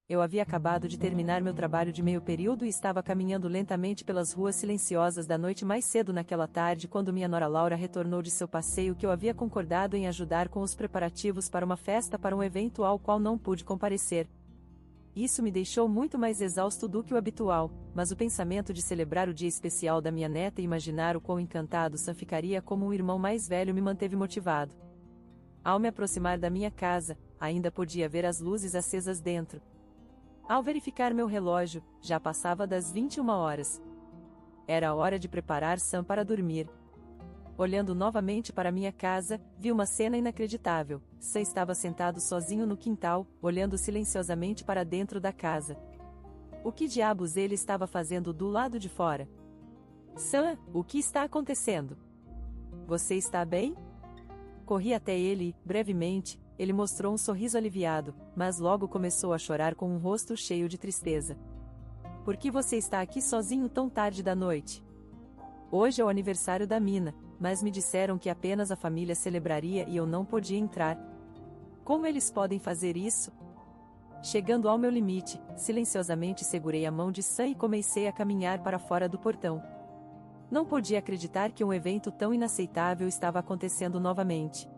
Eu havia acabado de terminar meu trabalho de meio período e estava caminhando lentamente pelas ruas silenciosas da noite mais cedo naquela tarde quando minha nora Laura retornou de seu passeio que eu havia concordado em ajudar com os preparativos para uma festa para um evento ao qual não pude comparecer. Isso me deixou muito mais exausto do que o habitual, mas o pensamento de celebrar o dia especial da minha neta e imaginar o quão encantado Sam ficaria como um irmão mais velho me manteve motivado. Ao me aproximar da minha casa, ainda podia ver as luzes acesas dentro. Ao verificar meu relógio, já passava das 21 horas. Era a hora de preparar Sam para dormir. Olhando novamente para minha casa, vi uma cena inacreditável. Sam estava sentado sozinho no quintal, olhando silenciosamente para dentro da casa. O que diabos ele estava fazendo do lado de fora? Sam, o que está acontecendo? Você está bem? Corri até ele e, brevemente, ele mostrou um sorriso aliviado, mas logo começou a chorar com um rosto cheio de tristeza. Por que você está aqui sozinho tão tarde da noite? Hoje é o aniversário da Mina, mas me disseram que apenas a família celebraria e eu não podia entrar. Como eles podem fazer isso? Chegando ao meu limite, silenciosamente segurei a mão de Sam e comecei a caminhar para fora do portão. Não podia acreditar que um evento tão inaceitável estava acontecendo novamente.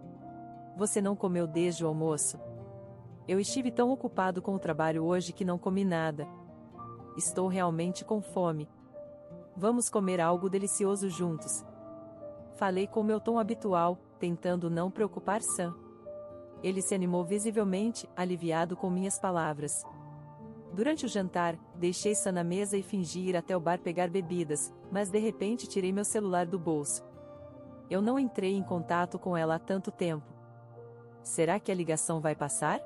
Você não comeu desde o almoço? Eu estive tão ocupado com o trabalho hoje que não comi nada. Estou realmente com fome. Vamos comer algo delicioso juntos. Falei com meu tom habitual, tentando não preocupar Sam. Ele se animou visivelmente, aliviado com minhas palavras. Durante o jantar, deixei Sam na mesa e fingi ir até o bar pegar bebidas, mas de repente tirei meu celular do bolso. Eu não entrei em contato com ela há tanto tempo. Será que a ligação vai passar?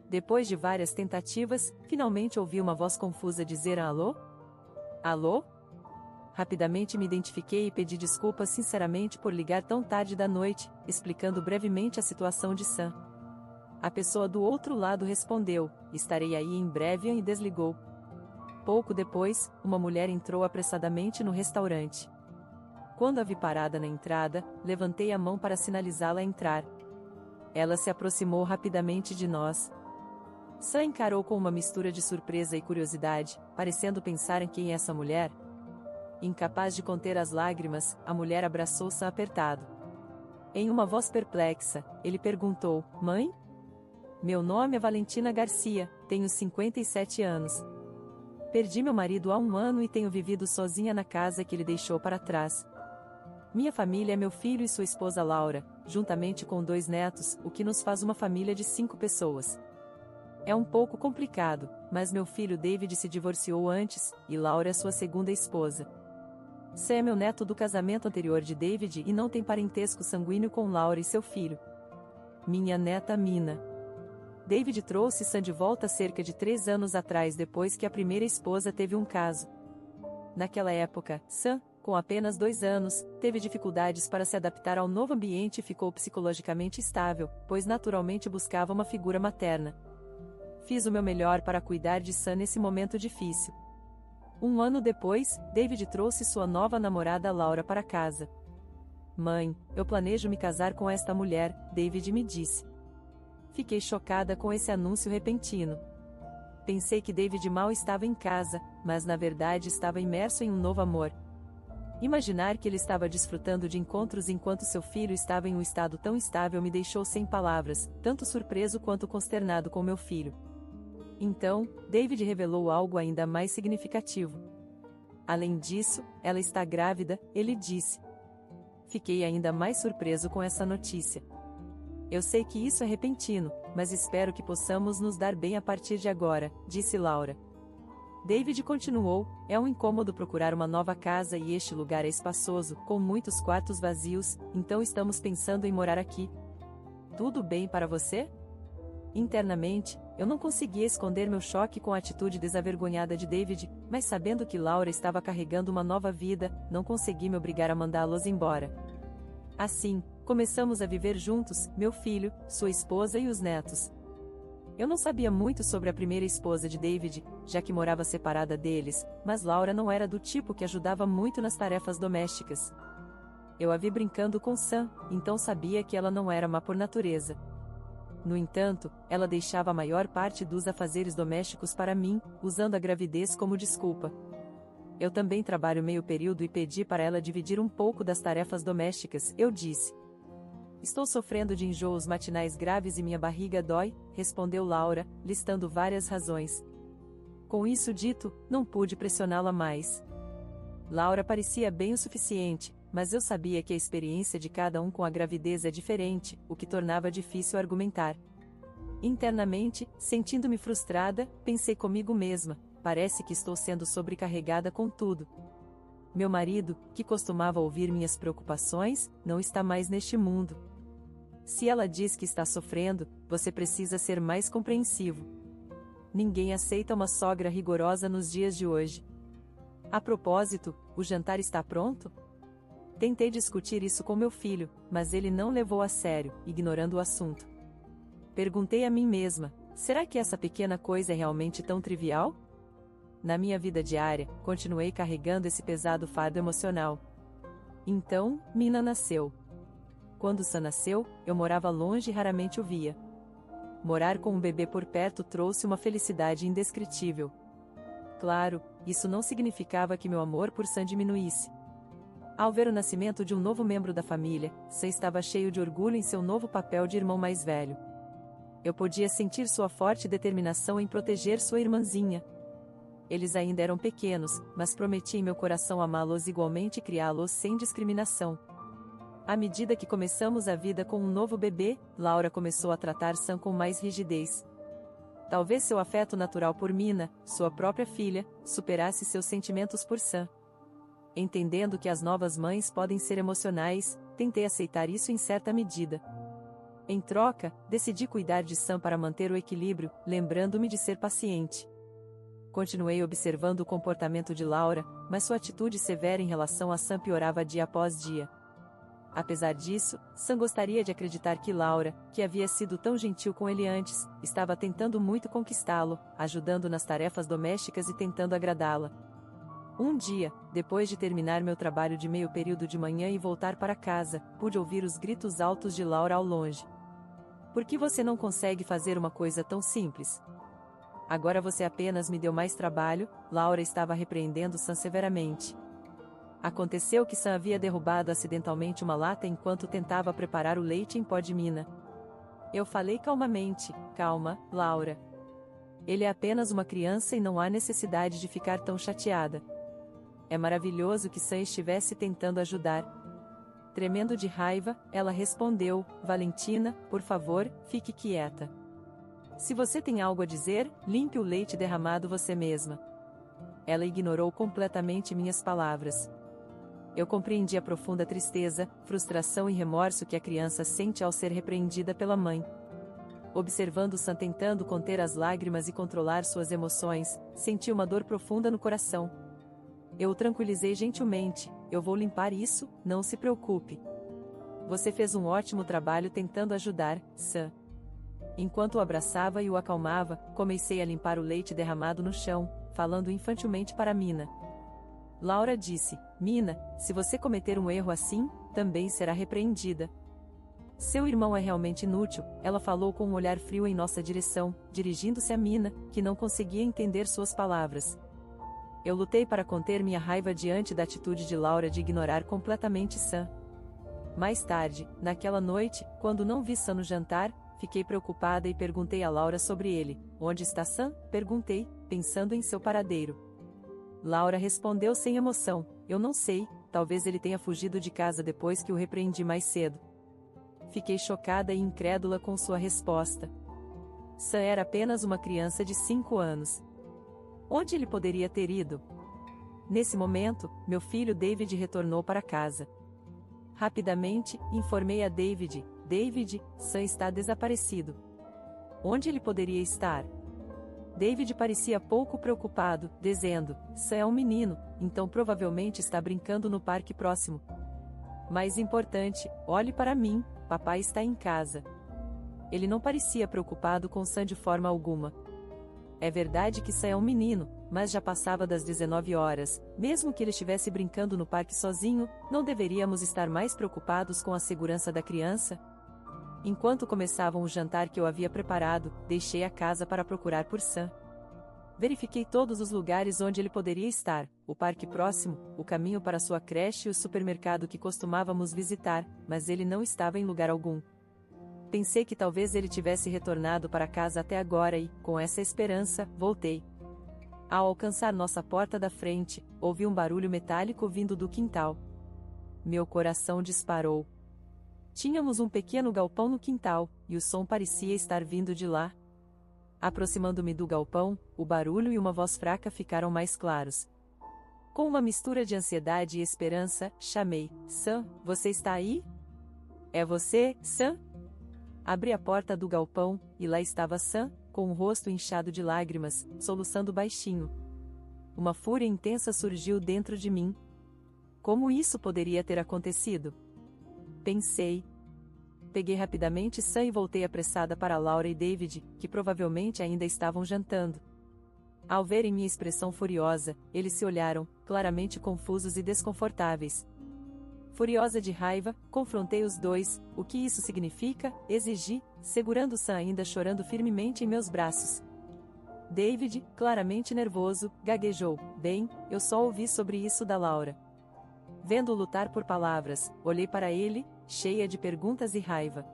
Depois de várias tentativas, finalmente ouvi uma voz confusa dizer alô? Alô? Rapidamente me identifiquei e pedi desculpas sinceramente por ligar tão tarde da noite, explicando brevemente a situação de Sam. A pessoa do outro lado respondeu, estarei aí em breve e desligou. Pouco depois, uma mulher entrou apressadamente no restaurante. Quando a vi parada na entrada, levantei a mão para sinalizá-la a entrar. Ela se aproximou rapidamente de nós. Sam encarou com uma mistura de surpresa e curiosidade, parecendo pensar em quem é essa mulher. Incapaz de conter as lágrimas, a mulher abraçou Sam apertado. Em uma voz perplexa, ele perguntou, mãe? Meu nome é Valentina Garcia, tenho 57 anos. Perdi meu marido há 1 ano e tenho vivido sozinha na casa que ele deixou para trás. Minha família é meu filho e sua esposa Laura, juntamente com 2 netos, o que nos faz uma família de 5 pessoas. É um pouco complicado, mas meu filho David se divorciou antes, e Laura é sua segunda esposa. Sam é meu neto do casamento anterior de David e não tem parentesco sanguíneo com Laura e seu filho. Minha neta Mina. David trouxe Sam de volta cerca de 3 anos atrás depois que a primeira esposa teve um caso. Naquela época, Sam, com apenas 2 anos, teve dificuldades para se adaptar ao novo ambiente e ficou psicologicamente estável, pois naturalmente buscava uma figura materna. Fiz o meu melhor para cuidar de Sam nesse momento difícil. 1 ano depois, David trouxe sua nova namorada Laura para casa. Mãe, eu planejo me casar com esta mulher, David me disse. Fiquei chocada com esse anúncio repentino. Pensei que David mal estava em casa, mas na verdade estava imerso em um novo amor. Imaginar que ele estava desfrutando de encontros enquanto seu filho estava em um estado tão estável me deixou sem palavras, tanto surpreso quanto consternado com meu filho. Então, David revelou algo ainda mais significativo. Além disso, ela está grávida, ele disse. Fiquei ainda mais surpreso com essa notícia. Eu sei que isso é repentino, mas espero que possamos nos dar bem a partir de agora, disse Laura. David continuou, é um incômodo procurar uma nova casa e este lugar é espaçoso, com muitos quartos vazios, então estamos pensando em morar aqui. Tudo bem para você? Internamente, eu não conseguia esconder meu choque com a atitude desavergonhada de David, mas sabendo que Laura estava carregando uma nova vida, não consegui me obrigar a mandá-los embora. Assim, começamos a viver juntos, meu filho, sua esposa e os netos. Eu não sabia muito sobre a primeira esposa de David, já que morava separada deles, mas Laura não era do tipo que ajudava muito nas tarefas domésticas. Eu a vi brincando com Sam, então sabia que ela não era má por natureza. No entanto, ela deixava a maior parte dos afazeres domésticos para mim, usando a gravidez como desculpa. Eu também trabalho meio período e pedi para ela dividir um pouco das tarefas domésticas, eu disse. Estou sofrendo de enjoos matinais graves e minha barriga dói, respondeu Laura, listando várias razões. Com isso dito, não pude pressioná-la mais. Laura parecia bem o suficiente, mas eu sabia que a experiência de cada um com a gravidez é diferente, o que tornava difícil argumentar. Internamente, sentindo-me frustrada, pensei comigo mesma, parece que estou sendo sobrecarregada com tudo. Meu marido, que costumava ouvir minhas preocupações, não está mais neste mundo. Se ela diz que está sofrendo, você precisa ser mais compreensivo. Ninguém aceita uma sogra rigorosa nos dias de hoje. A propósito, o jantar está pronto? Tentei discutir isso com meu filho, mas ele não levou a sério, ignorando o assunto. Perguntei a mim mesma, será que essa pequena coisa é realmente tão trivial? Na minha vida diária, continuei carregando esse pesado fardo emocional. Então, Mina nasceu. Quando Sam nasceu, eu morava longe e raramente o via. Morar com um bebê por perto trouxe uma felicidade indescritível. Claro, isso não significava que meu amor por Sam diminuísse. Ao ver o nascimento de um novo membro da família, Sam estava cheio de orgulho em seu novo papel de irmão mais velho. Eu podia sentir sua forte determinação em proteger sua irmãzinha. Eles ainda eram pequenos, mas prometi em meu coração amá-los igualmente e criá-los sem discriminação. À medida que começamos a vida com um novo bebê, Laura começou a tratar Sam com mais rigidez. Talvez seu afeto natural por Mina, sua própria filha, superasse seus sentimentos por Sam. Entendendo que as novas mães podem ser emocionais, tentei aceitar isso em certa medida. Em troca, decidi cuidar de Sam para manter o equilíbrio, lembrando-me de ser paciente. Continuei observando o comportamento de Laura, mas sua atitude severa em relação a Sam piorava dia após dia. Apesar disso, Sam gostaria de acreditar que Laura, que havia sido tão gentil com ele antes, estava tentando muito conquistá-lo, ajudando nas tarefas domésticas e tentando agradá-la. Um dia, depois de terminar meu trabalho de meio período de manhã e voltar para casa, pude ouvir os gritos altos de Laura ao longe. Por que você não consegue fazer uma coisa tão simples? Agora você apenas me deu mais trabalho, Laura estava repreendendo Sam severamente. Aconteceu que Sam havia derrubado acidentalmente uma lata enquanto tentava preparar o leite em pó de Mina. Eu falei calmamente, calma, Laura. Ele é apenas uma criança e não há necessidade de ficar tão chateada. É maravilhoso que Sam estivesse tentando ajudar. Tremendo de raiva, ela respondeu, Valentina, por favor, fique quieta. Se você tem algo a dizer, limpe o leite derramado você mesma. Ela ignorou completamente minhas palavras. Eu compreendi a profunda tristeza, frustração e remorso que a criança sente ao ser repreendida pela mãe. Observando Sam tentando conter as lágrimas e controlar suas emoções, senti uma dor profunda no coração. Eu o tranquilizei gentilmente, eu vou limpar isso, não se preocupe. Você fez um ótimo trabalho tentando ajudar, Sam. Enquanto o abraçava e o acalmava, comecei a limpar o leite derramado no chão, falando infantilmente para Mina. Laura disse, Mina, se você cometer um erro assim, também será repreendida. Seu irmão é realmente inútil, ela falou com um olhar frio em nossa direção, dirigindo-se a Mina, que não conseguia entender suas palavras. Eu lutei para conter minha raiva diante da atitude de Laura de ignorar completamente Sam. Mais tarde, naquela noite, quando não vi Sam no jantar, fiquei preocupada e perguntei a Laura sobre ele. Onde está Sam? Perguntei, pensando em seu paradeiro. Laura respondeu sem emoção, eu não sei, talvez ele tenha fugido de casa depois que o repreendi mais cedo. Fiquei chocada e incrédula com sua resposta. Sam era apenas uma criança de 5 anos. Onde ele poderia ter ido? Nesse momento, meu filho David retornou para casa. Rapidamente, informei a David, David, Sam está desaparecido. Onde ele poderia estar? David parecia pouco preocupado, dizendo, Sam é um menino, então provavelmente está brincando no parque próximo. Mais importante, olhe para mim, papai está em casa. Ele não parecia preocupado com Sam de forma alguma. É verdade que Sam é um menino, mas já passava das 19 horas, mesmo que ele estivesse brincando no parque sozinho, não deveríamos estar mais preocupados com a segurança da criança? Enquanto começavam o jantar que eu havia preparado, deixei a casa para procurar por Sam. Verifiquei todos os lugares onde ele poderia estar, o parque próximo, o caminho para sua creche e o supermercado que costumávamos visitar, mas ele não estava em lugar algum. Pensei que talvez ele tivesse retornado para casa até agora e, com essa esperança, voltei. Ao alcançar nossa porta da frente, ouvi um barulho metálico vindo do quintal. Meu coração disparou. Tínhamos um pequeno galpão no quintal, e o som parecia estar vindo de lá. Aproximando-me do galpão, o barulho e uma voz fraca ficaram mais claros. Com uma mistura de ansiedade e esperança, chamei: Sam, você está aí? É você, Sam? Abri a porta do galpão, e lá estava Sam, com o rosto inchado de lágrimas, soluçando baixinho. Uma fúria intensa surgiu dentro de mim. Como isso poderia ter acontecido? Pensei. Peguei rapidamente Sam e voltei apressada para Laura e David, que provavelmente ainda estavam jantando. Ao verem minha expressão furiosa, eles se olharam, claramente confusos e desconfortáveis. Furiosa de raiva, confrontei os dois. O que isso significa? Exigi, segurando Sam ainda chorando firmemente em meus braços. David, claramente nervoso, gaguejou: Bem, eu só ouvi sobre isso da Laura. Vendo-o lutar por palavras, olhei para ele, cheia de perguntas e raiva.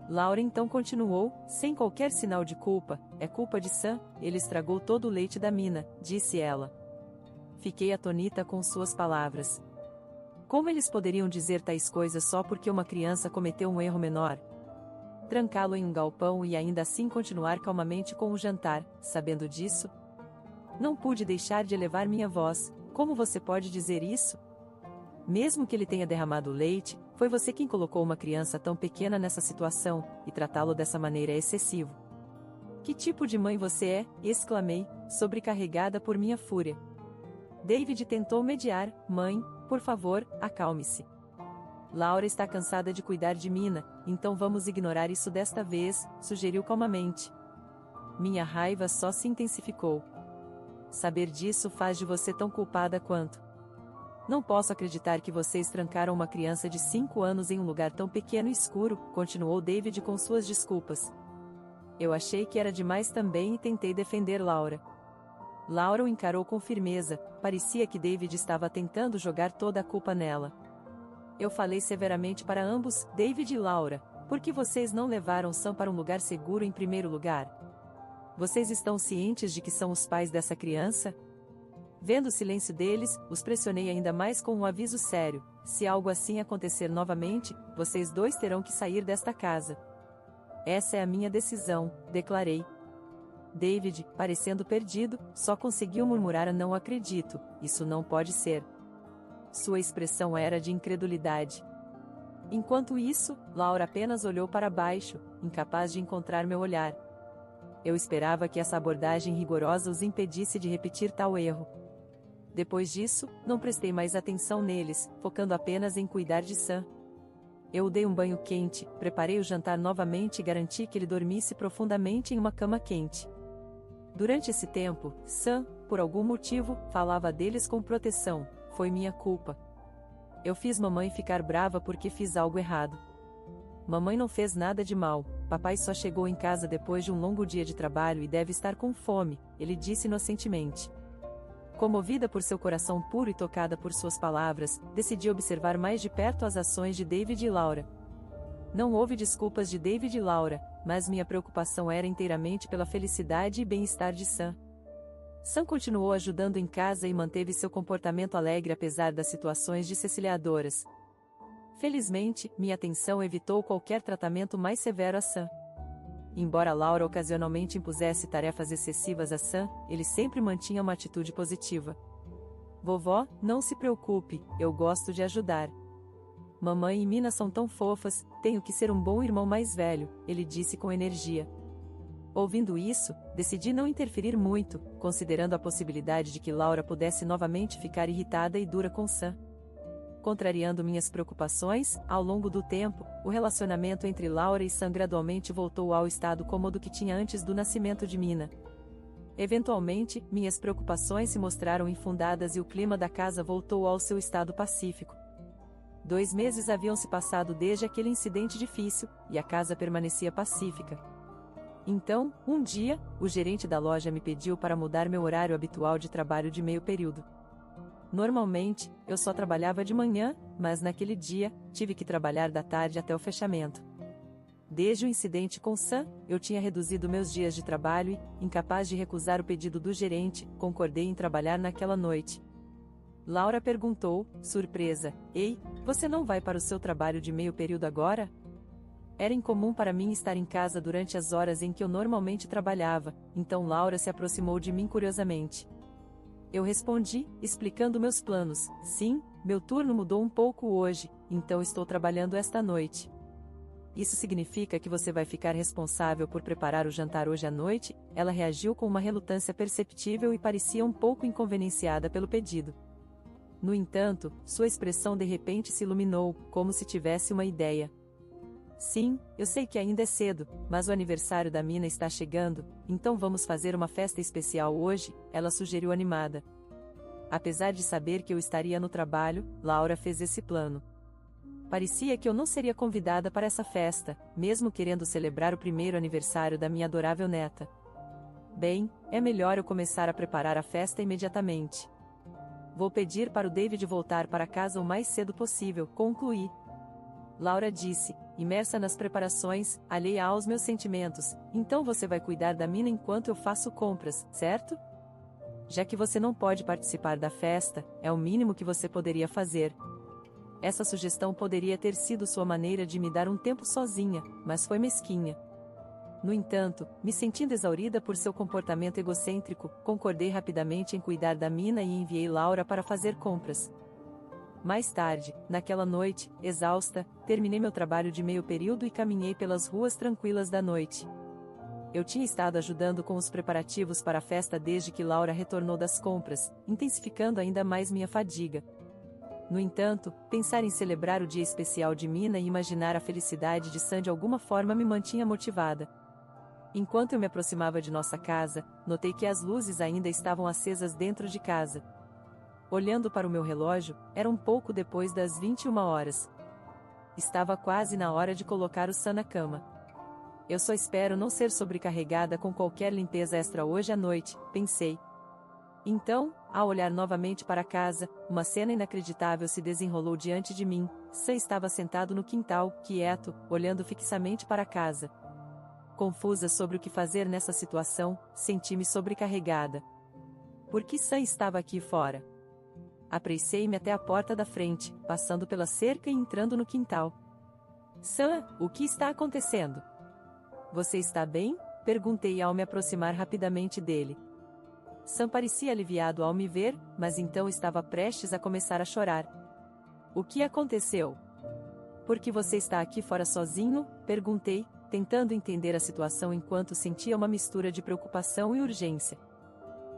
Laura então continuou, sem qualquer sinal de culpa: É culpa de Sam, ele estragou todo o leite da mina, disse ela. Fiquei atônita com suas palavras. Como eles poderiam dizer tais coisas só porque uma criança cometeu um erro menor? Trancá-lo em um galpão e ainda assim continuar calmamente com o jantar, sabendo disso? Não pude deixar de elevar minha voz: Como você pode dizer isso? Mesmo que ele tenha derramado leite, foi você quem colocou uma criança tão pequena nessa situação, e tratá-lo dessa maneira é excessivo. Que tipo de mãe você é? Exclamei, sobrecarregada por minha fúria. David tentou mediar: Mãe, por favor, acalme-se. Laura está cansada de cuidar de Mina, então vamos ignorar isso desta vez, sugeriu calmamente. Minha raiva só se intensificou. Saber disso faz de você tão culpada quanto. Não posso acreditar que vocês trancaram uma criança de 5 anos em um lugar tão pequeno e escuro, continuou David com suas desculpas. Eu achei que era demais também e tentei defender Laura. Laura o encarou com firmeza, parecia que David estava tentando jogar toda a culpa nela. Eu falei severamente para ambos: David e Laura, por que vocês não levaram Sam para um lugar seguro em primeiro lugar? Vocês estão cientes de que são os pais dessa criança? Vendo o silêncio deles, os pressionei ainda mais com um aviso sério: se algo assim acontecer novamente, vocês dois terão que sair desta casa. Essa é a minha decisão, declarei. David, parecendo perdido, só conseguiu murmurar: Não acredito, isso não pode ser. Sua expressão era de incredulidade. Enquanto isso, Laura apenas olhou para baixo, incapaz de encontrar meu olhar. Eu esperava que essa abordagem rigorosa os impedisse de repetir tal erro. Depois disso, não prestei mais atenção neles, focando apenas em cuidar de Sam. Eu o dei um banho quente, preparei o jantar novamente e garanti que ele dormisse profundamente em uma cama quente. Durante esse tempo, Sam, por algum motivo, falava deles com proteção: Foi minha culpa. Eu fiz mamãe ficar brava porque fiz algo errado. Mamãe não fez nada de mal, papai só chegou em casa depois de um longo dia de trabalho e deve estar com fome, ele disse inocentemente. Comovida por seu coração puro e tocada por suas palavras, decidi observar mais de perto as ações de David e Laura. Não houve desculpas de David e Laura, mas minha preocupação era inteiramente pela felicidade e bem-estar de Sam. Sam continuou ajudando em casa e manteve seu comportamento alegre apesar das situações desceciliadoras. Felizmente, minha atenção evitou qualquer tratamento mais severo a Sam. Embora Laura ocasionalmente impusesse tarefas excessivas a Sam, ele sempre mantinha uma atitude positiva. Vovó, não se preocupe, eu gosto de ajudar. Mamãe e Mina são tão fofas, tenho que ser um bom irmão mais velho, ele disse com energia. Ouvindo isso, decidi não interferir muito, considerando a possibilidade de que Laura pudesse novamente ficar irritada e dura com Sam. Contrariando minhas preocupações, ao longo do tempo, o relacionamento entre Laura e Sam gradualmente voltou ao estado cômodo que tinha antes do nascimento de Mina. Eventualmente, minhas preocupações se mostraram infundadas e o clima da casa voltou ao seu estado pacífico. 2 meses haviam se passado desde aquele incidente difícil, e a casa permanecia pacífica. Então, um dia, o gerente da loja me pediu para mudar meu horário habitual de trabalho de meio período. Normalmente, eu só trabalhava de manhã, mas naquele dia, tive que trabalhar da tarde até o fechamento. Desde o incidente com Sam, eu tinha reduzido meus dias de trabalho e, incapaz de recusar o pedido do gerente, concordei em trabalhar naquela noite. Laura perguntou, surpresa: "Ei, você não vai para o seu trabalho de meio período agora?" Era incomum para mim estar em casa durante as horas em que eu normalmente trabalhava, então Laura se aproximou de mim curiosamente. Eu respondi, explicando meus planos: "Sim, meu turno mudou um pouco hoje, então estou trabalhando esta noite." "Isso significa que você vai ficar responsável por preparar o jantar hoje à noite?" Ela reagiu com uma relutância perceptível e parecia um pouco inconvenienciada pelo pedido. No entanto, sua expressão de repente se iluminou, como se tivesse uma ideia. "Sim, eu sei que ainda é cedo, mas o aniversário da Mina está chegando, então vamos fazer uma festa especial hoje," ela sugeriu animada. Apesar de saber que eu estaria no trabalho, Laura fez esse plano. Parecia que eu não seria convidada para essa festa, mesmo querendo celebrar o primeiro aniversário da minha adorável neta. "Bem, é melhor eu começar a preparar a festa imediatamente. Vou pedir para o David voltar para casa o mais cedo possível", concluí. Laura disse, imersa nas preparações, alheia aos meus sentimentos: "Então você vai cuidar da Mina enquanto eu faço compras, certo? Já que você não pode participar da festa, é o mínimo que você poderia fazer." Essa sugestão poderia ter sido sua maneira de me dar um tempo sozinha, mas foi mesquinha. No entanto, me sentindo exaurida por seu comportamento egocêntrico, concordei rapidamente em cuidar da Mina e enviei Laura para fazer compras. Mais tarde, naquela noite, exausta, terminei meu trabalho de meio período e caminhei pelas ruas tranquilas da noite. Eu tinha estado ajudando com os preparativos para a festa desde que Laura retornou das compras, intensificando ainda mais minha fadiga. No entanto, pensar em celebrar o dia especial de Mina e imaginar a felicidade de Sam de alguma forma me mantinha motivada. Enquanto eu me aproximava de nossa casa, notei que as luzes ainda estavam acesas dentro de casa. Olhando para o meu relógio, era um pouco depois das 21 horas. Estava quase na hora de colocar o Sam na cama. Eu só espero não ser sobrecarregada com qualquer limpeza extra hoje à noite, pensei. Então, ao olhar novamente para casa, uma cena inacreditável se desenrolou diante de mim. Sam estava sentado no quintal, quieto, olhando fixamente para a casa. Confusa sobre o que fazer nessa situação, senti-me sobrecarregada. Por que Sam estava aqui fora? Apressei-me até a porta da frente, passando pela cerca e entrando no quintal. "Sam, o que está acontecendo?" "Você está bem?" perguntei ao me aproximar rapidamente dele. Sam parecia aliviado ao me ver, mas então estava prestes a começar a chorar. "O que aconteceu?" "Por que você está aqui fora sozinho?" perguntei, tentando entender a situação enquanto sentia uma mistura de preocupação e urgência.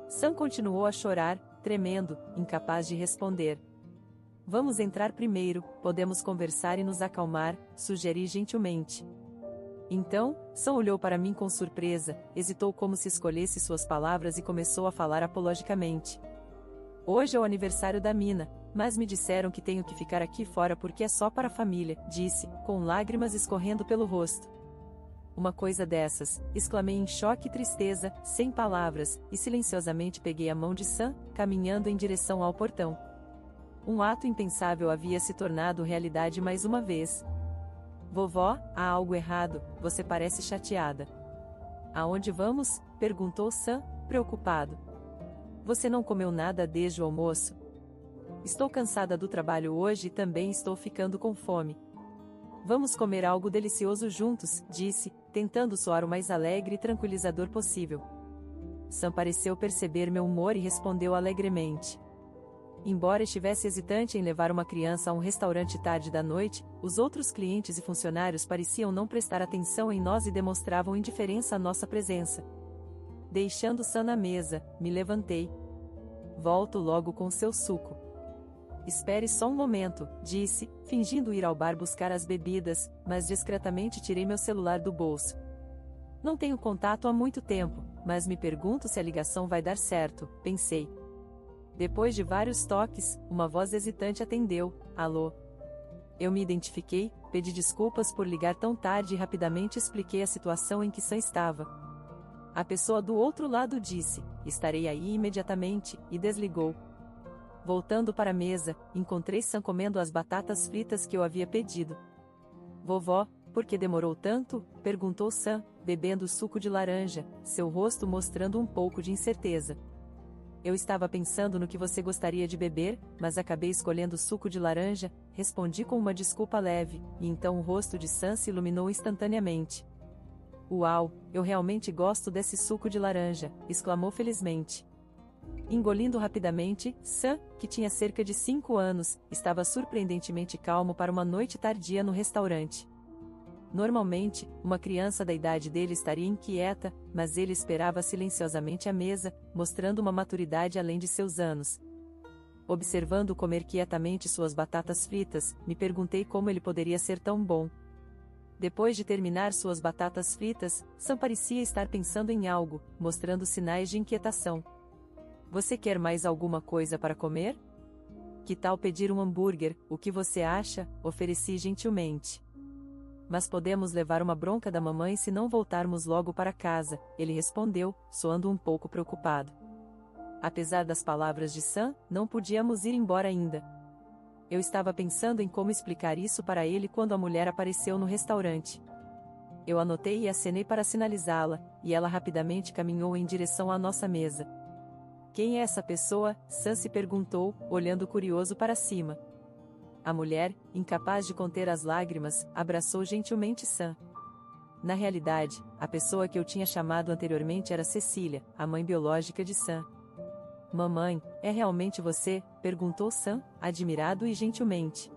Sam continuou a chorar, tremendo, incapaz de responder. "Vamos entrar primeiro, podemos conversar e nos acalmar", sugeri gentilmente. Então, Sam olhou para mim com surpresa, hesitou como se escolhesse suas palavras e começou a falar apologicamente. "Hoje é o aniversário da Mina, mas me disseram que tenho que ficar aqui fora porque é só para a família", disse, com lágrimas escorrendo pelo rosto. "Uma coisa dessas", exclamei em choque e tristeza, sem palavras, e silenciosamente peguei a mão de Sam, caminhando em direção ao portão. Um ato impensável havia se tornado realidade mais uma vez. "Vovó, há algo errado, você parece chateada." "Aonde vamos?" perguntou Sam, preocupado. "Você não comeu nada desde o almoço?" "Estou cansada do trabalho hoje e também estou ficando com fome." "Vamos comer algo delicioso juntos", disse, tentando soar o mais alegre e tranquilizador possível. Sam pareceu perceber meu humor e respondeu alegremente. Embora estivesse hesitante em levar uma criança a um restaurante tarde da noite, os outros clientes e funcionários pareciam não prestar atenção em nós e demonstravam indiferença à nossa presença. Deixando Sam na mesa, me levantei. "Volto logo com seu suco." "Espere só um momento", disse, fingindo ir ao bar buscar as bebidas, mas discretamente tirei meu celular do bolso. "Não tenho contato há muito tempo, mas me pergunto se a ligação vai dar certo", pensei. Depois de vários toques, uma voz hesitante atendeu. "Alô?" Eu me identifiquei, pedi desculpas por ligar tão tarde e rapidamente expliquei a situação em que Sam estava. A pessoa do outro lado disse, estarei aí imediatamente, e desligou. Voltando para a mesa, encontrei Sam comendo as batatas fritas que eu havia pedido. Vovó, por que demorou tanto? Perguntou Sam, bebendo suco de laranja, seu rosto mostrando um pouco de incerteza. Eu estava pensando no que você gostaria de beber, mas acabei escolhendo suco de laranja, respondi com uma desculpa leve, e então o rosto de Sam se iluminou instantaneamente. Uau, eu realmente gosto desse suco de laranja, exclamou felizmente. Engolindo rapidamente, Sam, que tinha cerca de 5 anos, estava surpreendentemente calmo para uma noite tardia no restaurante. Normalmente, uma criança da idade dele estaria inquieta, mas ele esperava silenciosamente à mesa, mostrando uma maturidade além de seus anos. Observando comer quietamente suas batatas fritas, me perguntei como ele poderia ser tão bom. Depois de terminar suas batatas fritas, Sam parecia estar pensando em algo, mostrando sinais de inquietação. Você quer mais alguma coisa para comer? Que tal pedir um hambúrguer? O que você acha? Ofereci gentilmente. Mas podemos levar uma bronca da mamãe se não voltarmos logo para casa, ele respondeu, soando um pouco preocupado. Apesar das palavras de Sam, não podíamos ir embora ainda. Eu estava pensando em como explicar isso para ele quando a mulher apareceu no restaurante. Eu anotei e acenei para sinalizá-la, e ela rapidamente caminhou em direção à nossa mesa. Quem é essa pessoa? Sam se perguntou, olhando curioso para cima. A mulher, incapaz de conter as lágrimas, abraçou gentilmente Sam. Na realidade, a pessoa que eu tinha chamado anteriormente era Cecília, a mãe biológica de Sam. Mamãe, é realmente você? Perguntou Sam, admirado e gentilmente.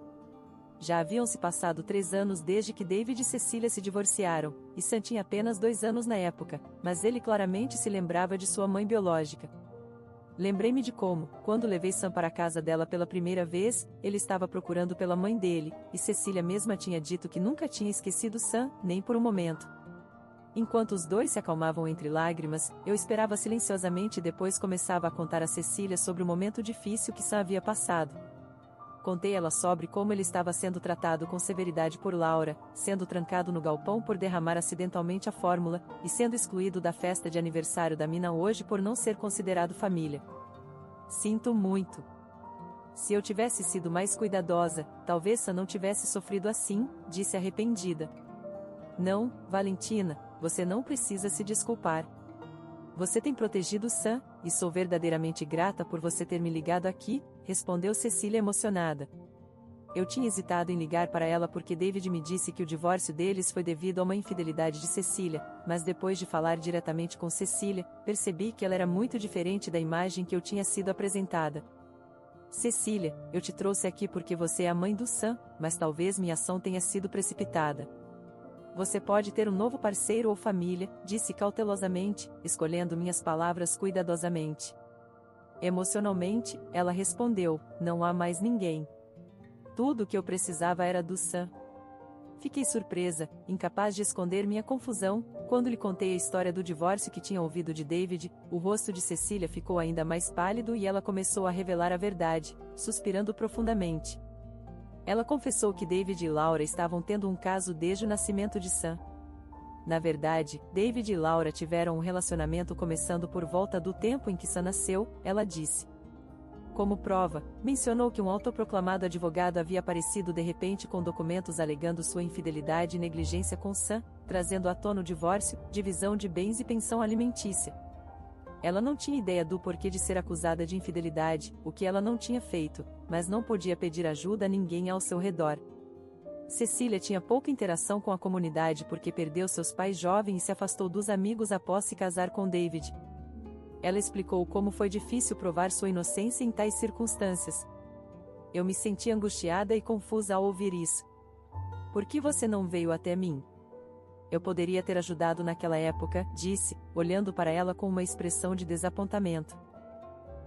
Já haviam se passado 3 anos desde que David e Cecília se divorciaram, e Sam tinha apenas 2 anos na época, mas ele claramente se lembrava de sua mãe biológica. Lembrei-me de como, quando levei Sam para a casa dela pela primeira vez, ele estava procurando pela mãe dele, e Cecília mesma tinha dito que nunca tinha esquecido Sam, nem por um momento. Enquanto os dois se acalmavam entre lágrimas, eu esperava silenciosamente e depois começava a contar a Cecília sobre o momento difícil que Sam havia passado. Contei ela sobre como ele estava sendo tratado com severidade por Laura, sendo trancado no galpão por derramar acidentalmente a fórmula, e sendo excluído da festa de aniversário da Mina hoje por não ser considerado família. Sinto muito. Se eu tivesse sido mais cuidadosa, talvez Sam não tivesse sofrido assim, disse arrependida. Não, Valentina, você não precisa se desculpar. Você tem protegido Sam, e sou verdadeiramente grata por você ter me ligado aqui, respondeu Cecília emocionada. Eu tinha hesitado em ligar para ela porque David me disse que o divórcio deles foi devido a uma infidelidade de Cecília, mas depois de falar diretamente com Cecília, percebi que ela era muito diferente da imagem que eu tinha sido apresentada. Cecília, eu te trouxe aqui porque você é a mãe do Sam, mas talvez minha ação tenha sido precipitada. Você pode ter um novo parceiro ou família, disse cautelosamente, escolhendo minhas palavras cuidadosamente. Emocionalmente, ela respondeu, não há mais ninguém. Tudo o que eu precisava era do Sam. Fiquei surpresa, incapaz de esconder minha confusão, quando lhe contei a história do divórcio que tinha ouvido de David, o rosto de Cecília ficou ainda mais pálido e ela começou a revelar a verdade, suspirando profundamente. Ela confessou que David e Laura estavam tendo um caso desde o nascimento de Sam. Na verdade, David e Laura tiveram um relacionamento começando por volta do tempo em que Sam nasceu, ela disse. Como prova, mencionou que um autoproclamado advogado havia aparecido de repente com documentos alegando sua infidelidade e negligência com Sam, trazendo à tona o divórcio, divisão de bens e pensão alimentícia. Ela não tinha ideia do porquê de ser acusada de infidelidade, o que ela não tinha feito, mas não podia pedir ajuda a ninguém ao seu redor. Cecília tinha pouca interação com a comunidade porque perdeu seus pais jovens e se afastou dos amigos após se casar com David. Ela explicou como foi difícil provar sua inocência em tais circunstâncias. Eu me senti angustiada e confusa ao ouvir isso. Por que você não veio até mim? Eu poderia ter ajudado naquela época, disse, olhando para ela com uma expressão de desapontamento.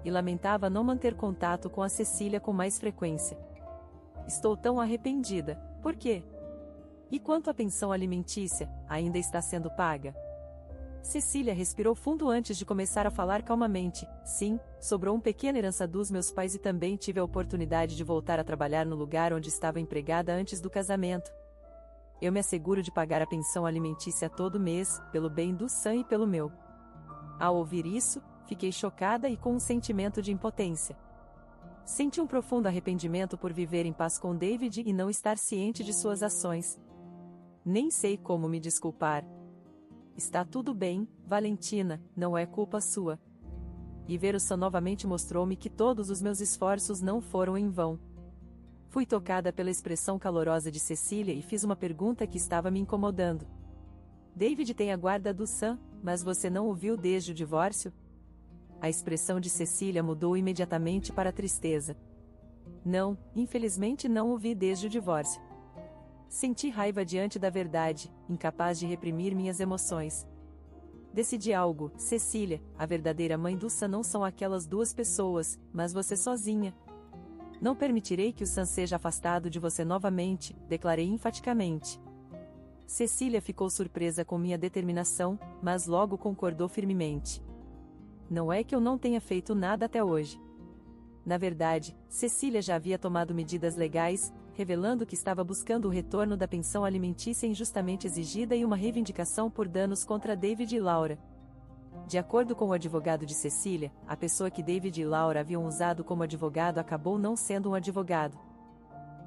E lamentava não manter contato com a Cecília com mais frequência. Estou tão arrependida. Por quê? E quanto à pensão alimentícia, ainda está sendo paga? Cecília respirou fundo antes de começar a falar calmamente. Sim, sobrou uma pequena herança dos meus pais e também tive a oportunidade de voltar a trabalhar no lugar onde estava empregada antes do casamento. Eu me asseguro de pagar a pensão alimentícia todo mês, pelo bem do Sam e pelo meu. Ao ouvir isso, fiquei chocada e com um sentimento de impotência. Senti um profundo arrependimento por viver em paz com David e não estar ciente de suas ações. Nem sei como me desculpar. Está tudo bem, Valentina, não é culpa sua. E ver o Sam novamente mostrou-me que todos os meus esforços não foram em vão. Fui tocada pela expressão calorosa de Cecília e fiz uma pergunta que estava me incomodando. David tem a guarda do Sam, mas você não o viu desde o divórcio? A expressão de Cecília mudou imediatamente para tristeza. Não, infelizmente não o vi desde o divórcio. Senti raiva diante da verdade, incapaz de reprimir minhas emoções. Decidi algo, Cecília, a verdadeira mãe do Sam não são aquelas duas pessoas, mas você sozinha. Não permitirei que o Sam seja afastado de você novamente, declarei enfaticamente. Cecília ficou surpresa com minha determinação, mas logo concordou firmemente. Não é que eu não tenha feito nada até hoje. Na verdade, Cecília já havia tomado medidas legais, revelando que estava buscando o retorno da pensão alimentícia injustamente exigida e uma reivindicação por danos contra David e Laura. De acordo com o advogado de Cecília, a pessoa que David e Laura haviam usado como advogado acabou não sendo um advogado.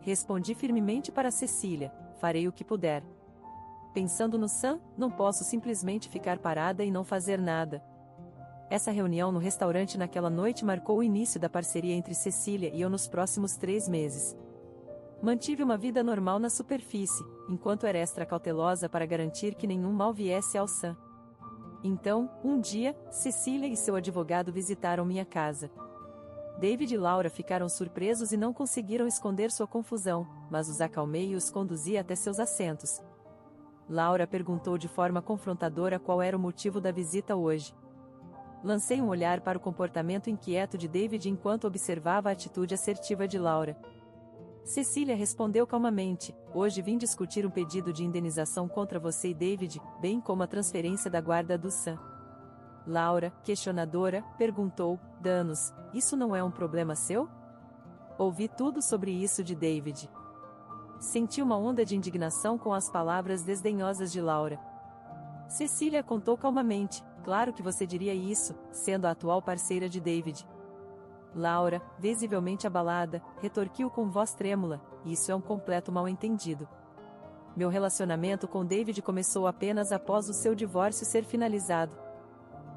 Respondi firmemente para Cecília: farei o que puder. Pensando no Sam, não posso simplesmente ficar parada e não fazer nada. Essa reunião no restaurante naquela noite marcou o início da parceria entre Cecília e eu nos próximos 3 meses. Mantive uma vida normal na superfície, enquanto era extra cautelosa para garantir que nenhum mal viesse ao Sam. Então, um dia, Cecília e seu advogado visitaram minha casa. David e Laura ficaram surpresos e não conseguiram esconder sua confusão, mas os acalmei e os conduzi até seus assentos. Laura perguntou de forma confrontadora qual era o motivo da visita hoje. Lancei um olhar para o comportamento inquieto de David enquanto observava a atitude assertiva de Laura. Cecília respondeu calmamente: hoje vim discutir um pedido de indenização contra você e David, bem como a transferência da guarda do Sam. Laura, questionadora, perguntou: danos, isso não é um problema seu? Ouvi tudo sobre isso de David. Senti uma onda de indignação com as palavras desdenhosas de Laura. Cecília contou calmamente: claro que você diria isso, sendo a atual parceira de David. Laura, visivelmente abalada, retorquiu com voz trêmula: isso é um completo mal-entendido. Meu relacionamento com David começou apenas após o seu divórcio ser finalizado.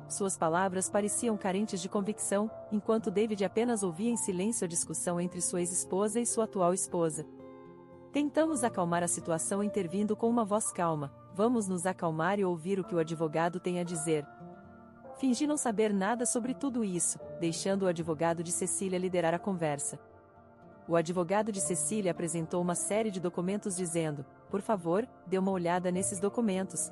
Suas palavras pareciam carentes de convicção, enquanto David apenas ouvia em silêncio a discussão entre sua ex-esposa e sua atual esposa. Tentamos acalmar a situação intervindo com uma voz calma: vamos nos acalmar e ouvir o que o advogado tem a dizer. Fingi não saber nada sobre tudo isso, deixando o advogado de Cecília liderar a conversa. O advogado de Cecília apresentou uma série de documentos dizendo: por favor, dê uma olhada nesses documentos.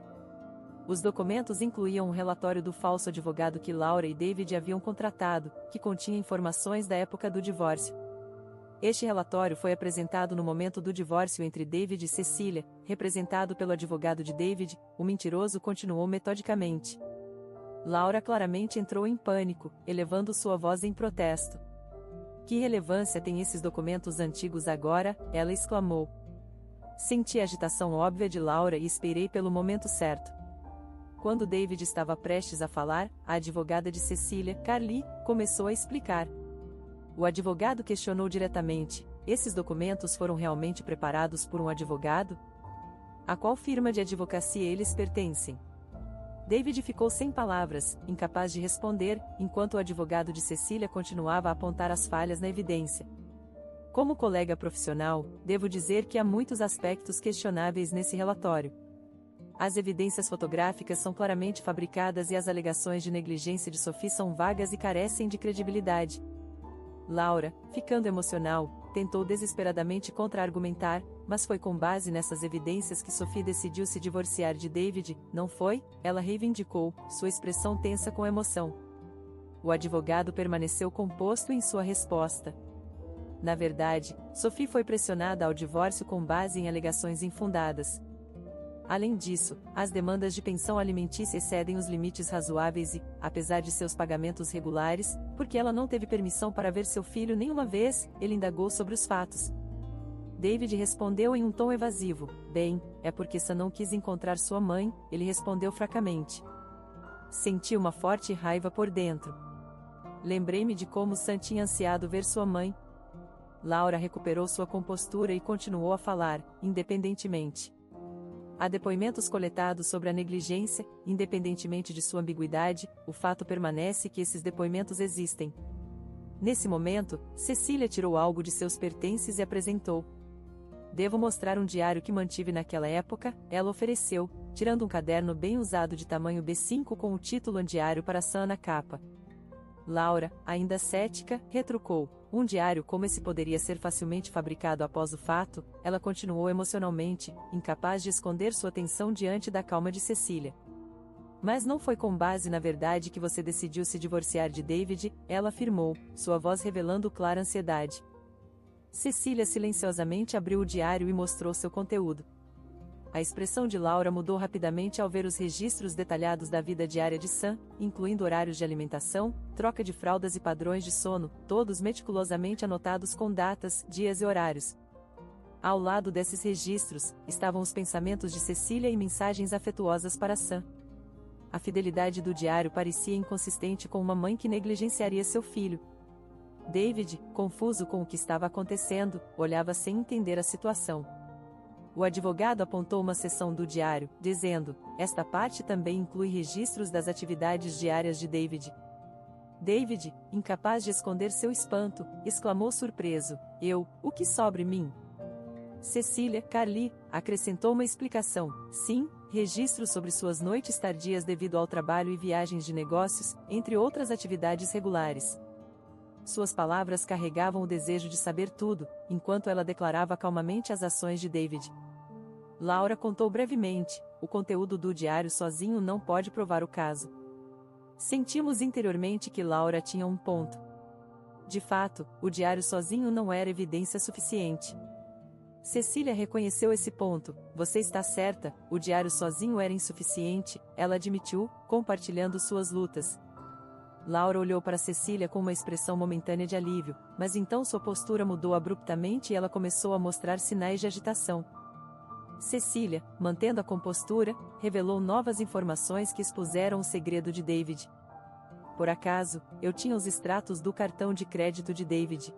Os documentos incluíam um relatório do falso advogado que Laura e David haviam contratado, que continha informações da época do divórcio. Este relatório foi apresentado no momento do divórcio entre David e Cecília, representado pelo advogado de David. O mentiroso continuou metodicamente. Laura claramente entrou em pânico, elevando sua voz em protesto. Que relevância têm esses documentos antigos agora? Ela exclamou. Senti a agitação óbvia de Laura e esperei pelo momento certo. Quando David estava prestes a falar, a advogada de Cecília, Carly, começou a explicar. O advogado questionou diretamente: esses documentos foram realmente preparados por um advogado? A qual firma de advocacia eles pertencem? David ficou sem palavras, incapaz de responder, enquanto o advogado de Cecília continuava a apontar as falhas na evidência. Como colega profissional, devo dizer que há muitos aspectos questionáveis nesse relatório. As evidências fotográficas são claramente fabricadas e as alegações de negligência de Sophie são vagas e carecem de credibilidade. Laura, ficando emocional, tentou desesperadamente contra-argumentar, mas foi com base nessas evidências que Sophie decidiu se divorciar de David, não foi? Ela reivindicou, sua expressão tensa com emoção. O advogado permaneceu composto em sua resposta. Na verdade, Sophie foi pressionada ao divórcio com base em alegações infundadas. Além disso, as demandas de pensão alimentícia excedem os limites razoáveis e, apesar de seus pagamentos regulares, porque ela não teve permissão para ver seu filho nenhuma vez, ele indagou sobre os fatos. David respondeu em um tom evasivo. Bem, é porque Sam não quis encontrar sua mãe, ele respondeu fracamente. Senti uma forte raiva por dentro. Lembrei-me de como Sam tinha ansiado ver sua mãe. Laura recuperou sua compostura e continuou a falar, independentemente. Há depoimentos coletados sobre a negligência, independentemente de sua ambiguidade, o fato permanece que esses depoimentos existem. Nesse momento, Cecília tirou algo de seus pertences e apresentou. Devo mostrar um diário que mantive naquela época, ela ofereceu, tirando um caderno bem usado de tamanho B5 com o título Diário para Sam na capa. Laura, ainda cética, retrucou. Um diário como esse poderia ser facilmente fabricado após o fato, ela continuou emocionalmente, incapaz de esconder sua tensão diante da calma de Cecília. Mas não foi com base na verdade que você decidiu se divorciar de David, ela afirmou, sua voz revelando clara ansiedade. Cecília silenciosamente abriu o diário e mostrou seu conteúdo. A expressão de Laura mudou rapidamente ao ver os registros detalhados da vida diária de Sam, incluindo horários de alimentação, troca de fraldas e padrões de sono, todos meticulosamente anotados com datas, dias e horários. Ao lado desses registros, estavam os pensamentos de Cecília e mensagens afetuosas para Sam. A fidelidade do diário parecia inconsistente com uma mãe que negligenciaria seu filho. David, confuso com o que estava acontecendo, olhava sem entender a situação. O advogado apontou uma seção do diário, dizendo, esta parte também inclui registros das atividades diárias de David. David, incapaz de esconder seu espanto, exclamou surpreso, o que sobre mim? Cecília, Carly, acrescentou uma explicação, sim, registros sobre suas noites tardias devido ao trabalho e viagens de negócios, entre outras atividades regulares. Suas palavras carregavam o desejo de saber tudo, enquanto ela declarava calmamente as ações de David. Laura contou brevemente, o conteúdo do diário sozinho não pode provar o caso. Sentimos interiormente que Laura tinha um ponto. De fato, o diário sozinho não era evidência suficiente. Cecília reconheceu esse ponto, você está certa, o diário sozinho era insuficiente, ela admitiu, compartilhando suas lutas. Laura olhou para Cecília com uma expressão momentânea de alívio, mas então sua postura mudou abruptamente e ela começou a mostrar sinais de agitação. Cecília, mantendo a compostura, revelou novas informações que expuseram o segredo de David. Por acaso, eu tinha os extratos do cartão de crédito de David.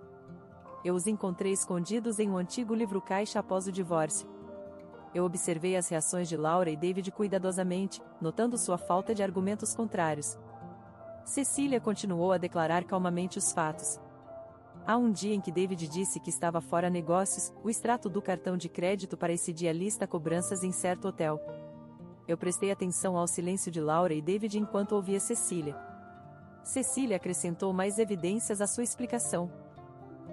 Eu os encontrei escondidos em um antigo livro-caixa após o divórcio. Eu observei as reações de Laura e David cuidadosamente, notando sua falta de argumentos contrários. Cecília continuou a declarar calmamente os fatos. Há um dia em que David disse que estava fora negócios, o extrato do cartão de crédito para esse dia lista cobranças em certo hotel. Eu prestei atenção ao silêncio de Laura e David enquanto ouvia Cecília. Cecília acrescentou mais evidências à sua explicação.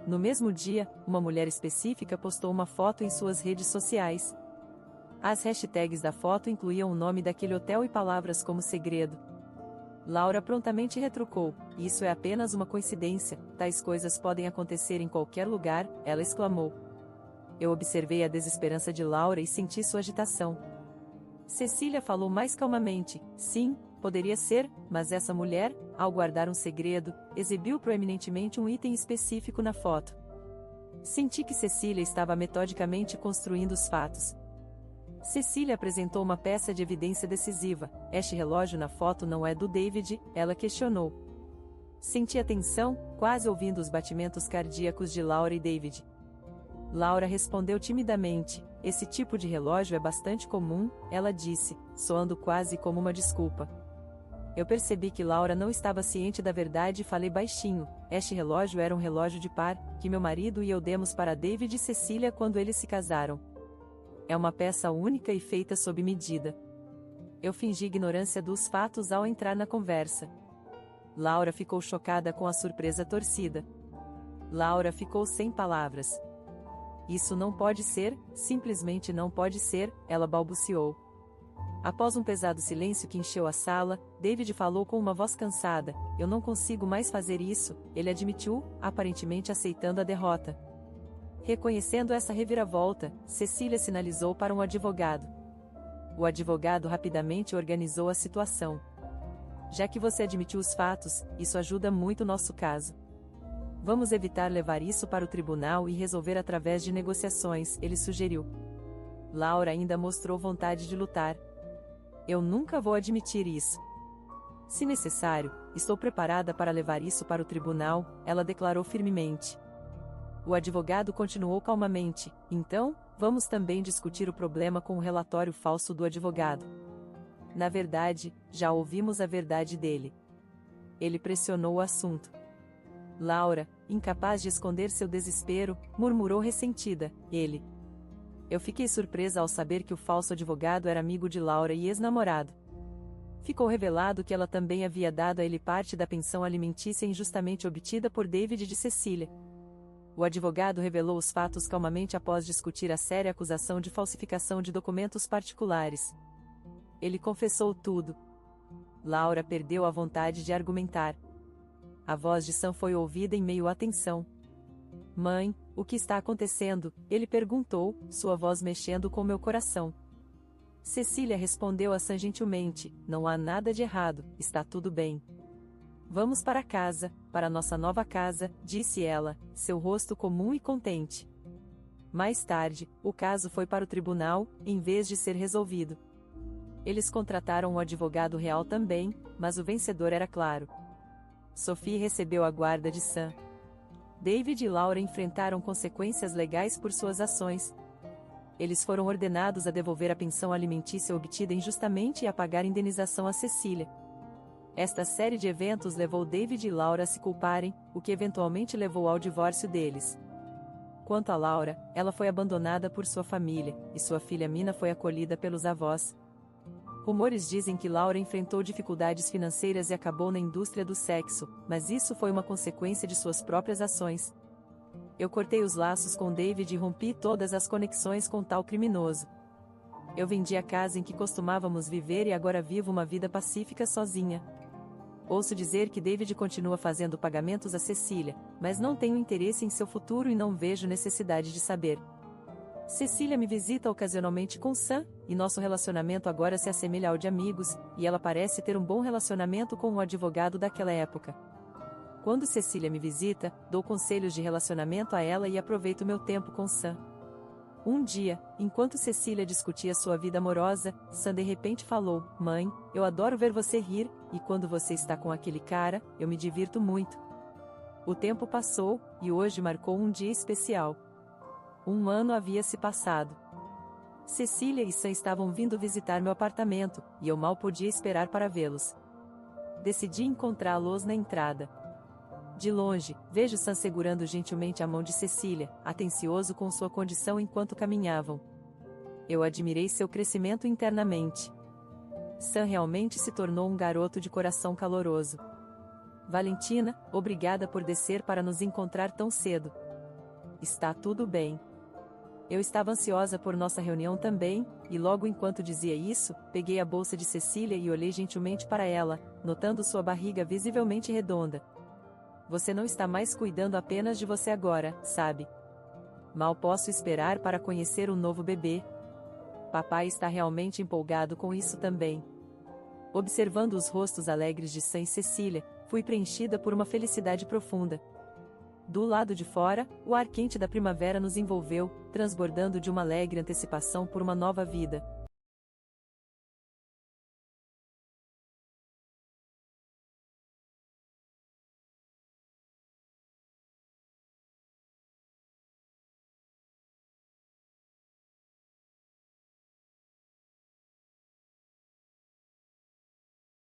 No mesmo dia, uma mulher específica postou uma foto em suas redes sociais. As hashtags da foto incluíam o nome daquele hotel e palavras como segredo. Laura prontamente retrucou, isso é apenas uma coincidência, tais coisas podem acontecer em qualquer lugar, ela exclamou. Eu observei a desesperança de Laura e senti sua agitação. Cecília falou mais calmamente, sim, poderia ser, mas essa mulher, ao guardar um segredo, exibiu proeminentemente um item específico na foto. Senti que Cecília estava metodicamente construindo os fatos. Cecília apresentou uma peça de evidência decisiva. Este relógio na foto não é do David, ela questionou. Senti a tensão, quase ouvindo os batimentos cardíacos de Laura e David. Laura respondeu timidamente, esse tipo de relógio é bastante comum, ela disse, soando quase como uma desculpa. Eu percebi que Laura não estava ciente da verdade e falei baixinho, este relógio era um relógio de par, que meu marido e eu demos para David e Cecília quando eles se casaram. É uma peça única e feita sob medida. Eu fingi ignorância dos fatos ao entrar na conversa. Laura ficou chocada com a surpresa torcida. Laura ficou sem palavras. Isso não pode ser, simplesmente não pode ser, ela balbuciou. Após um pesado silêncio que encheu a sala, David falou com uma voz cansada, eu não consigo mais fazer isso, ele admitiu, aparentemente aceitando a derrota. Reconhecendo essa reviravolta, Cecília sinalizou para um advogado. O advogado rapidamente organizou a situação. Já que você admitiu os fatos, isso ajuda muito nosso caso. Vamos evitar levar isso para o tribunal e resolver através de negociações, ele sugeriu. Laura ainda mostrou vontade de lutar. Eu nunca vou admitir isso. Se necessário, estou preparada para levar isso para o tribunal, ela declarou firmemente. O advogado continuou calmamente. Então, vamos também discutir o problema com o relatório falso do advogado. Na verdade, já ouvimos a verdade dele. Ele pressionou o assunto. Laura, incapaz de esconder seu desespero, murmurou ressentida. Eu fiquei surpresa ao saber que o falso advogado era amigo de Laura e ex-namorado. Ficou revelado que ela também havia dado a ele parte da pensão alimentícia injustamente obtida por David de Cecília. O advogado revelou os fatos calmamente após discutir a séria acusação de falsificação de documentos particulares. Ele confessou tudo. Laura perdeu a vontade de argumentar. A voz de Sam foi ouvida em meio à tensão. Mãe, o que está acontecendo? Ele perguntou, sua voz mexendo com meu coração. Cecília respondeu a Sam gentilmente, não há nada de errado, está tudo bem. Vamos para casa, para nossa nova casa, disse ela, seu rosto comum e contente. Mais tarde, o caso foi para o tribunal, em vez de ser resolvido. Eles contrataram um advogado real também, mas o vencedor era claro. Sophie recebeu a guarda de Sam. David e Laura enfrentaram consequências legais por suas ações. Eles foram ordenados a devolver a pensão alimentícia obtida injustamente e a pagar indenização a Cecília. Esta série de eventos levou David e Laura a se culparem, o que eventualmente levou ao divórcio deles. Quanto a Laura, ela foi abandonada por sua família, e sua filha Mina foi acolhida pelos avós. Rumores dizem que Laura enfrentou dificuldades financeiras e acabou na indústria do sexo, mas isso foi uma consequência de suas próprias ações. Eu cortei os laços com David e rompi todas as conexões com tal criminoso. Eu vendi a casa em que costumávamos viver e agora vivo uma vida pacífica sozinha. Ouço dizer que David continua fazendo pagamentos a Cecília, mas não tenho interesse em seu futuro e não vejo necessidade de saber. Cecília me visita ocasionalmente com Sam, e nosso relacionamento agora se assemelha ao de amigos, e ela parece ter um bom relacionamento com o advogado daquela época. Quando Cecília me visita, dou conselhos de relacionamento a ela e aproveito meu tempo com Sam. Um dia, enquanto Cecília discutia sua vida amorosa, Sam de repente falou: Mãe, eu adoro ver você rir, e quando você está com aquele cara, eu me divirto muito. O tempo passou, e hoje marcou um dia especial. 1 ano havia se passado. Cecília e Sam estavam vindo visitar meu apartamento, e eu mal podia esperar para vê-los. Decidi encontrá-los na entrada. De longe, vejo Sam segurando gentilmente a mão de Cecília, atencioso com sua condição enquanto caminhavam. Eu admirei seu crescimento internamente. Sam realmente se tornou um garoto de coração caloroso. Valentina, obrigada por descer para nos encontrar tão cedo. Está tudo bem. Eu estava ansiosa por nossa reunião também, e logo enquanto dizia isso, peguei a bolsa de Cecília e olhei gentilmente para ela, notando sua barriga visivelmente redonda. Você não está mais cuidando apenas de você agora, sabe? Mal posso esperar para conhecer um novo bebê. Papai está realmente empolgado com isso também. Observando os rostos alegres de Sam e Cecília, fui preenchida por uma felicidade profunda. Do lado de fora, o ar quente da primavera nos envolveu, transbordando de uma alegre antecipação por uma nova vida.